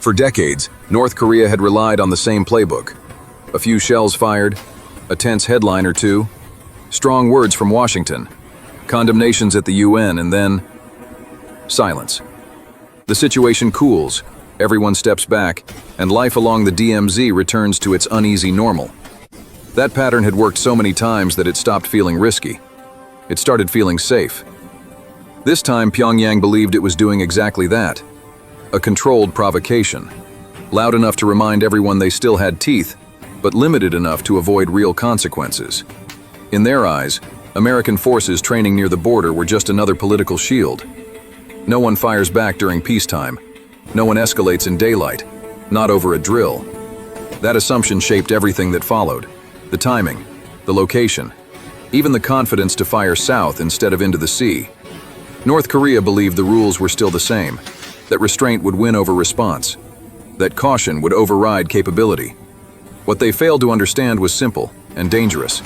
For decades, North Korea had relied on the same playbook. A few shells fired, a tense headline or two, strong words from Washington, condemnations at the UN, and then silence. The situation cools, everyone steps back, and life along the DMZ returns to its uneasy normal. That pattern had worked so many times that it stopped feeling risky. It started feeling safe. This time, Pyongyang believed it was doing exactly that. A controlled provocation. Loud enough to remind everyone they still had teeth, but limited enough to avoid real consequences. In their eyes, American forces training near the border were just another political shield. No one fires back during peacetime. No one escalates in daylight, not over a drill. That assumption shaped everything that followed. The timing, the location, even the confidence to fire south instead of into the sea. North Korea believed the rules were still the same, that restraint would win over response, that caution would override capability. What they failed to understand was simple and dangerous.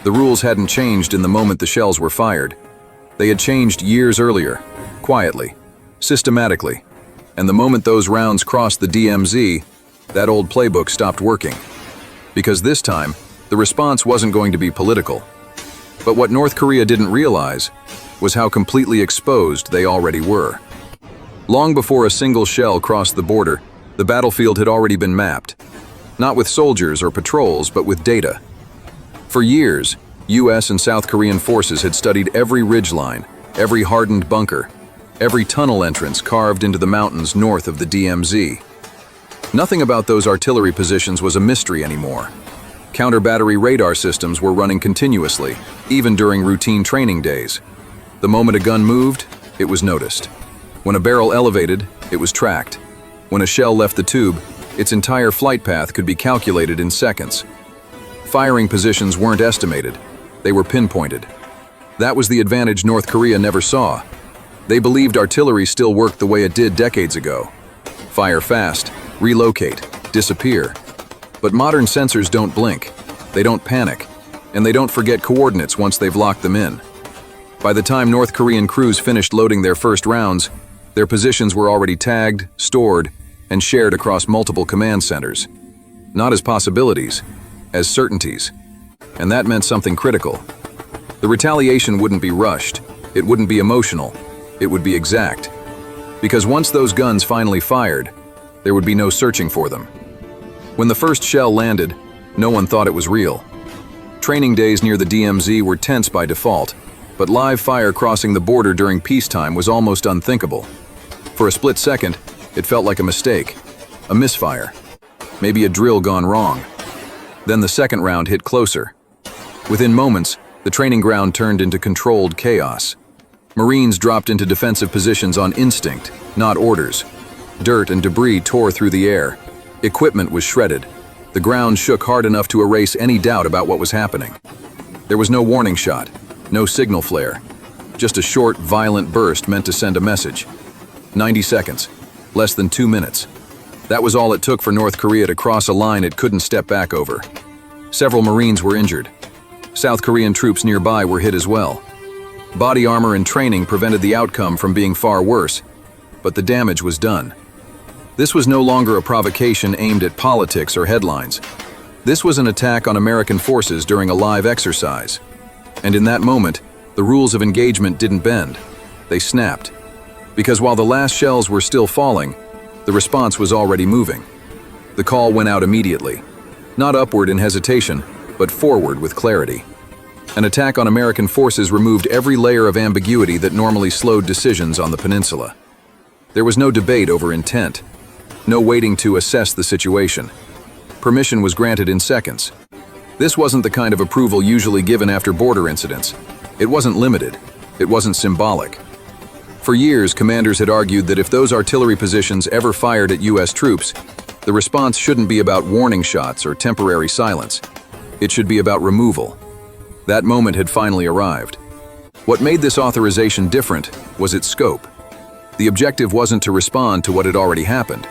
The rules hadn't changed in the moment the shells were fired. They had changed years earlier, quietly, systematically, and the moment those rounds crossed the DMZ, that old playbook stopped working. Because this time, the response wasn't going to be political. But what North Korea didn't realize was how completely exposed they already were. Long before a single shell crossed the border, the battlefield had already been mapped. Not with soldiers or patrols, but with data. For years, US and South Korean forces had studied every ridgeline, every hardened bunker, every tunnel entrance carved into the mountains north of the DMZ. Nothing about those artillery positions was a mystery anymore. Counter-battery radar systems were running continuously, even during routine training days. The moment a gun moved, it was noticed. When a barrel elevated, it was tracked. When a shell left the tube, its entire flight path could be calculated in seconds. Firing positions weren't estimated, they were pinpointed. That was the advantage North Korea never saw. They believed artillery still worked the way it did decades ago. Fire fast, relocate, disappear. But modern sensors don't blink, they don't panic, and they don't forget coordinates once they've locked them in. By the time North Korean crews finished loading their first rounds, their positions were already tagged, stored, and shared across multiple command centers. Not as possibilities, as certainties. And that meant something critical. The retaliation wouldn't be rushed, it wouldn't be emotional, it would be exact. Because once those guns finally fired, there would be no searching for them. When the first shell landed, no one thought it was real. Training days near the DMZ were tense by default, but live fire crossing the border during peacetime was almost unthinkable. For a split second, it felt like a mistake, a misfire, maybe a drill gone wrong. Then the second round hit closer. Within moments, the training ground turned into controlled chaos. Marines dropped into defensive positions on instinct, not orders. Dirt and debris tore through the air. Equipment was shredded. The ground shook hard enough to erase any doubt about what was happening. There was no warning shot, no signal flare. Just a short, violent burst meant to send a message. 90 seconds, less than 2 minutes. That was all it took for North Korea to cross a line it couldn't step back over. Several Marines were injured. South Korean troops nearby were hit as well. Body armor and training prevented the outcome from being far worse, but the damage was done. This was no longer a provocation aimed at politics or headlines. This was an attack on American forces during a live exercise. And in that moment, the rules of engagement didn't bend. They snapped. Because while the last shells were still falling, the response was already moving. The call went out immediately. Not upward in hesitation, but forward with clarity. An attack on American forces removed every layer of ambiguity that normally slowed decisions on the peninsula. There was no debate over intent. No waiting to assess the situation. Permission was granted in seconds. This wasn't the kind of approval usually given after border incidents. It wasn't limited. It wasn't symbolic. For years, commanders had argued that if those artillery positions ever fired at US troops, the response shouldn't be about warning shots or temporary silence. It should be about removal. That moment had finally arrived. What made this authorization different was its scope. The objective wasn't to respond to what had already happened.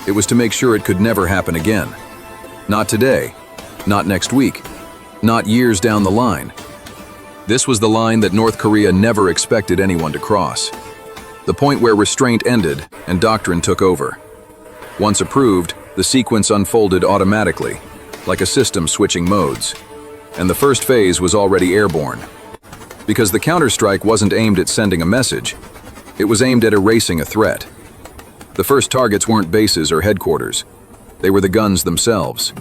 It was to make sure it could never happen again. Not today, not next week, not years down the line. This was the line that North Korea never expected anyone to cross. The point where restraint ended and doctrine took over. Once approved, the sequence unfolded automatically, like a system switching modes. And the first phase was already airborne. Because the counterstrike wasn't aimed at sending a message, it was aimed at erasing a threat. The first targets weren't bases or headquarters. They were the guns themselves.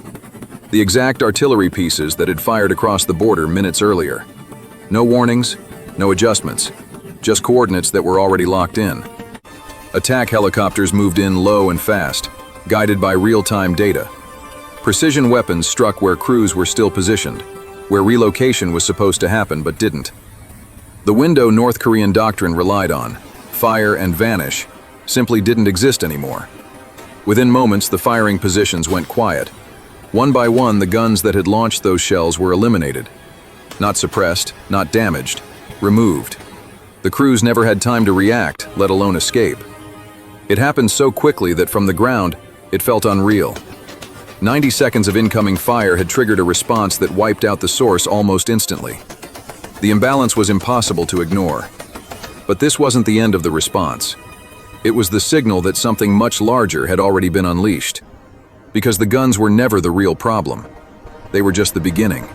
The exact artillery pieces that had fired across the border minutes earlier. No warnings, no adjustments, just coordinates that were already locked in. Attack helicopters moved in low and fast, guided by real-time data. Precision weapons struck where crews were still positioned, where relocation was supposed to happen but didn't. The window North Korean doctrine relied on, fire and vanish, simply didn't exist anymore. Within moments, the firing positions went quiet. One by one, the guns that had launched those shells were eliminated. Not suppressed, not damaged, removed. The crews never had time to react, let alone escape. It happened so quickly that from the ground, it felt unreal. 90 seconds of incoming fire had triggered a response that wiped out the source almost instantly. The imbalance was impossible to ignore. But this wasn't the end of the response. It was the signal that something much larger had already been unleashed. Because the guns were never the real problem. They were just the beginning.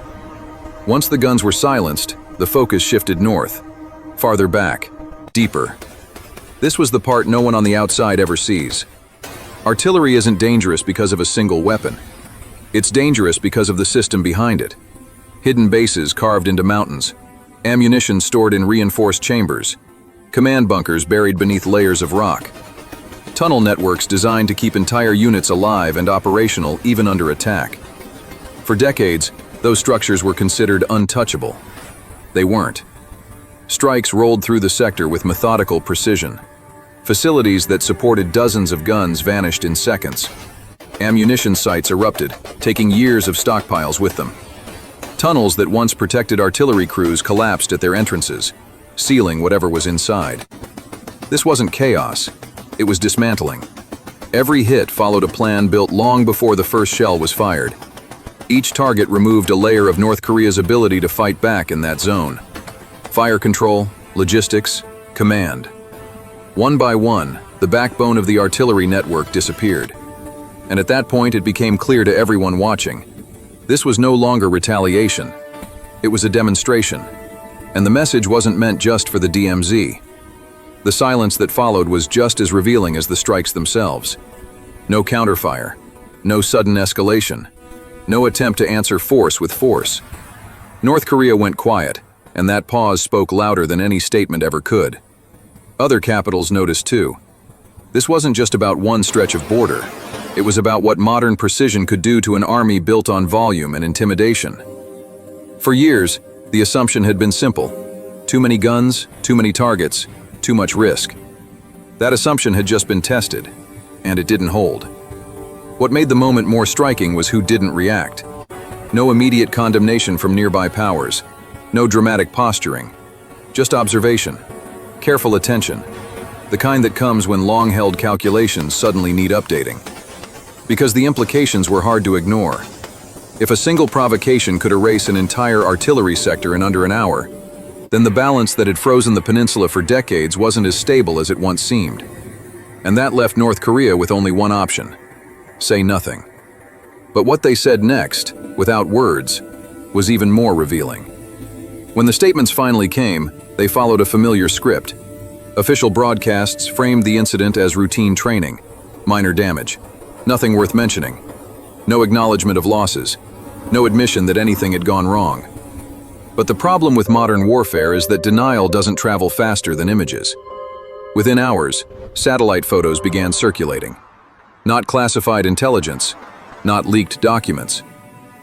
Once the guns were silenced, the focus shifted north, farther back, deeper. This was the part no one on the outside ever sees. Artillery isn't dangerous because of a single weapon. It's dangerous because of the system behind it. Hidden bases carved into mountains, ammunition stored in reinforced chambers, command bunkers buried beneath layers of rock, tunnel networks designed to keep entire units alive and operational even under attack. For decades, those structures were considered untouchable. They weren't. Strikes rolled through the sector with methodical precision. Facilities that supported dozens of guns vanished in seconds. Ammunition sites erupted, taking years of stockpiles with them. Tunnels that once protected artillery crews collapsed at their entrances, sealing whatever was inside. This wasn't chaos, it was dismantling. Every hit followed a plan built long before the first shell was fired. Each target removed a layer of North Korea's ability to fight back in that zone. Fire control, logistics, command. One by one, the backbone of the artillery network disappeared. And at that point, it became clear to everyone watching. This was no longer retaliation. It was a demonstration. And the message wasn't meant just for the DMZ. The silence that followed was just as revealing as the strikes themselves. No counterfire, no sudden escalation, no attempt to answer force with force. North Korea went quiet, and that pause spoke louder than any statement ever could. Other capitals noticed too. This wasn't just about one stretch of border. It was about what modern precision could do to an army built on volume and intimidation. For years, the assumption had been simple. Too many guns, too many targets, too much risk. That assumption had just been tested, and it didn't hold. What made the moment more striking was who didn't react. No immediate condemnation from nearby powers. No dramatic posturing. Just observation. Careful attention. The kind that comes when long-held calculations suddenly need updating. Because the implications were hard to ignore. If a single provocation could erase an entire artillery sector in under an hour, then the balance that had frozen the peninsula for decades wasn't as stable as it once seemed. And that left North Korea with only one option: say nothing. But what they said next, without words, was even more revealing. When the statements finally came, they followed a familiar script. Official broadcasts framed the incident as routine training, minor damage, nothing worth mentioning, no acknowledgement of losses, no admission that anything had gone wrong. But the problem with modern warfare is that denial doesn't travel faster than images. Within hours, satellite photos began circulating. Not classified intelligence, not leaked documents.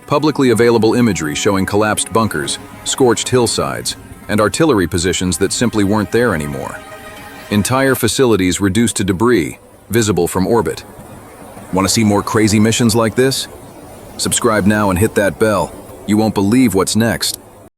Publicly available imagery showing collapsed bunkers, scorched hillsides, and artillery positions that simply weren't there anymore. Entire facilities reduced to debris, visible from orbit. Want to see more crazy missions like this? Subscribe now and hit that bell. You won't believe what's next.